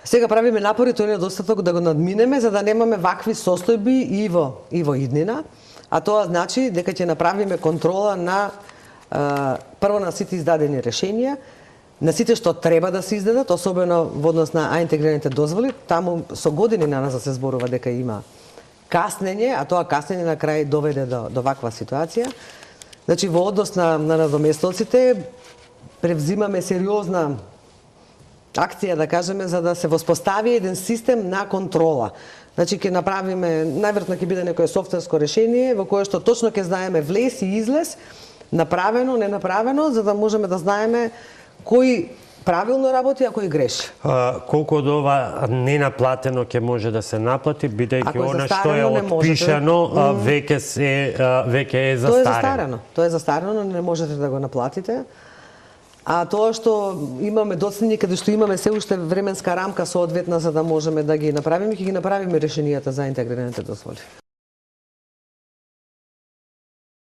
Сега правиме напори тој недостаток да го надминеме за да немаме вакви состојби и во иднина, а тоа значи дека ќе направиме контрола на прво на сите издадени решенија, на сите што треба да се издадат, особено во однос на интегрираните дозволи, таму со години на нас да се зборува дека има каснење, а тоа каснење на крај доведе до ваква ситуација. Значи во однос на надоместилците превзимаме сериозна акција, да кажеме, за да се воспостави еден систем на контрола. Значи ќе направиме, најверојатно ќе биде некое софтверско решение во кое што точно ќе знаеме влез и излез, направено, не направено, за да можеме да знаеме кој правилно работи, а кој греши. Колку од ова ненаплатено ќе може да се наплати, бидејќи она што е отпишано веќе е застарено? Тоа е застарено, не можете да го наплатите. А тоа што имаме доцнини, каде што имаме се уште временска рамка соодветна за да можеме да ги направиме, ќе ги направиме решенијата за интегрираните дозволи.